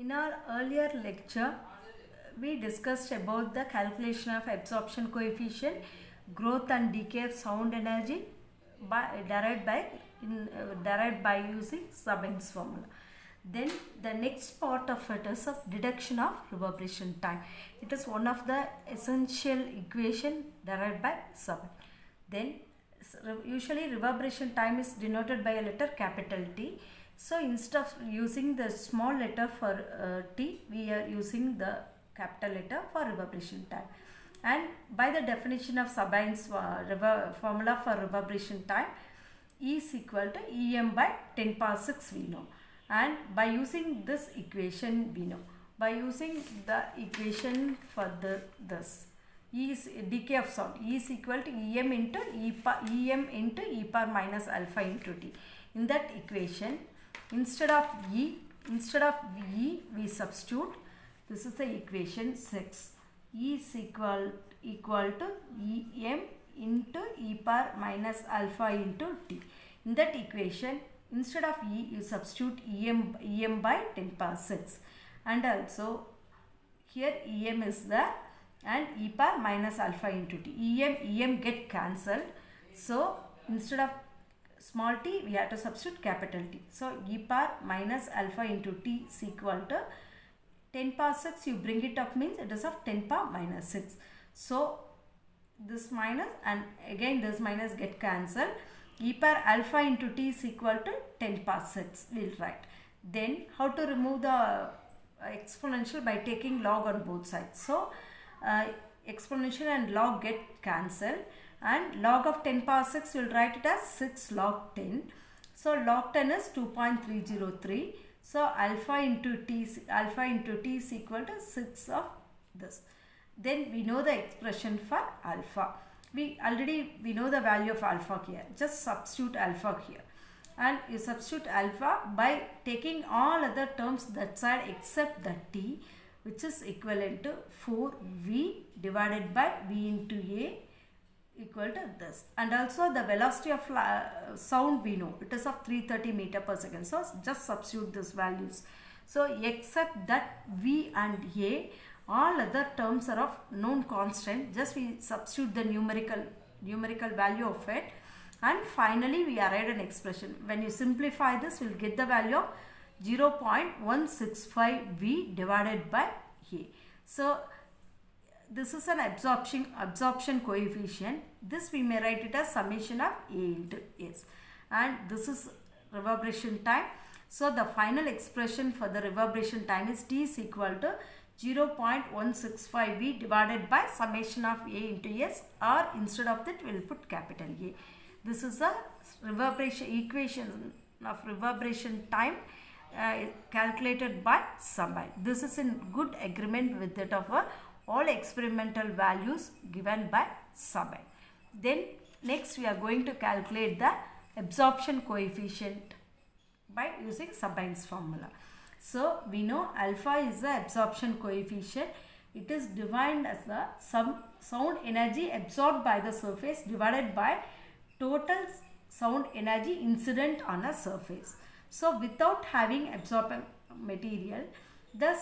In our earlier lecture, we discussed about the calculation of absorption coefficient, growth and decay of sound energy derived by using Sabin's formula. Then the next part of it is of deduction of reverberation time. It is one of the essential equation derived by Sabin. Then usually reverberation time is denoted by a letter capital T. So instead of using the small letter for T, we are using the capital letter for reverberation time. And by the definition of Sabin's formula for reverberation time, E is equal to Em by 10 power 6 we know. And by using this equation we know. By using the equation for this, E is decay of sound. E is equal to Em into e power minus alpha into T. In that equation, instead of E we substitute. This is the equation 6. E is equal to Em into e power minus alpha into T. In that equation, instead of E, you substitute Em by 10 power 6. And also, here Em is there and e power minus alpha into T. Em get cancelled. So, instead of small t, we have to substitute capital T. So, e power minus alpha into T is equal to 10 power 6, you bring it up means it is of 10 power minus 6. So, this minus and again this minus get cancelled. E power alpha into T is equal to 10 power 6. We will write. Then, how to remove the exponential? By taking log on both sides. So, exponential and log get cancelled. And log of 10 power 6, we will write it as 6 log 10. So, log 10 is 2.303. So, alpha into T is equal to 6 of this. Then we know the expression for alpha. We know the value of alpha here. Just substitute alpha here. And you substitute alpha by taking all other terms that side except the T, which is equivalent to 4V divided by V into A equal to this. And also the velocity of sound we know. It is of 330 meter per second. So, just substitute these values. So, except that V and A, all other terms are of known constant. Just we substitute the numerical value of it. And finally, we arrive an expression. When you simplify this, we will get the value of 0.165 V divided by A. So, this is an absorption coefficient. This we may write it as summation of A into S. And this is reverberation time. So, the final expression for the reverberation time is T is equal to 0.165 V divided by summation of A into S, or instead of that we will put capital A. This is a reverberation equation of reverberation time calculated by Sabin. This is in good agreement with that of all experimental values given by Sabin. Then next we are going to calculate the absorption coefficient by using Sabin's formula. So, we know alpha is the absorption coefficient. It is defined as the sound energy absorbed by the surface divided by total sound energy incident on a surface. So, without having absorbing material, the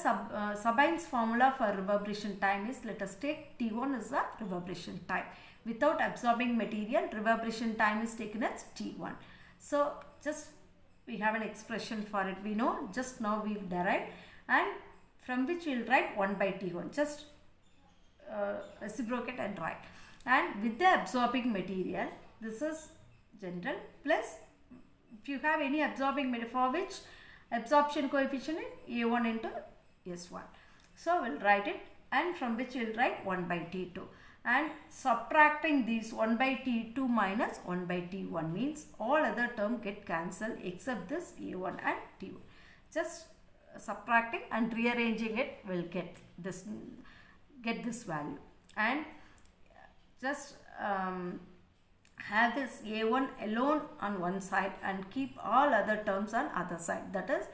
Sabin's formula for reverberation time is, let us take T1 is the reverberation time. Without absorbing material, reverberation time is taken as T1. So, just we have an expression for it. We know just now we have derived, and from which we will write 1 by T1. Just reciprocate and write. And with the absorbing material, this is general plus if you have any absorbing material for which absorption coefficient is A1 into S1. So, we will write it, and from which we will write 1 by T2. And subtracting these 1 by T2 minus 1 by T1 means all other terms get cancelled except this A1 and T1. Just subtracting and rearranging it will get this value. And just have this A1 alone on one side and keep all other terms on other side. That is,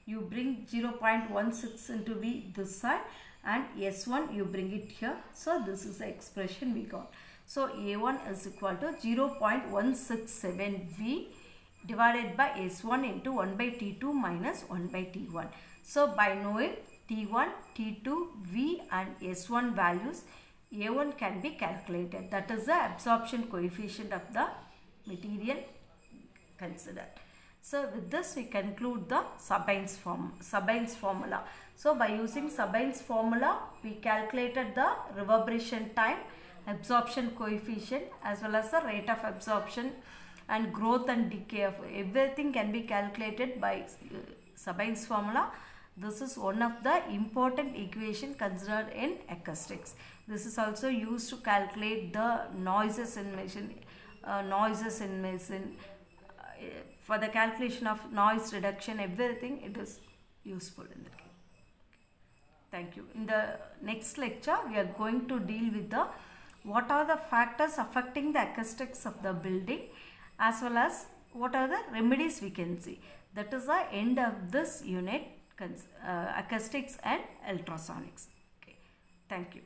you bring 0.16 into V this side and S1 you bring it here. So, this is the expression we got. So, A1 is equal to 0.167 V divided by S1 into 1 by T2 minus 1 by T1. So by knowing T1, T2, V and S1 values, A1 can be calculated. That is the absorption coefficient of the material considered. So with this we conclude the Sabin's formula. So by using Sabin's formula, we calculated the reverberation time, absorption coefficient as well as the rate of absorption and growth and decay of everything can be calculated by Sabin's formula. This is one of the important equation considered in acoustics. This is also used to calculate the noises in machine, for the calculation of noise reduction, everything it is useful in that case. Thank you. In the next lecture, we are going to deal with the what are the factors affecting the acoustics of the building as well as what are the remedies we can see. That is the end of this unit, acoustics and ultrasonics. Okay. Thank you.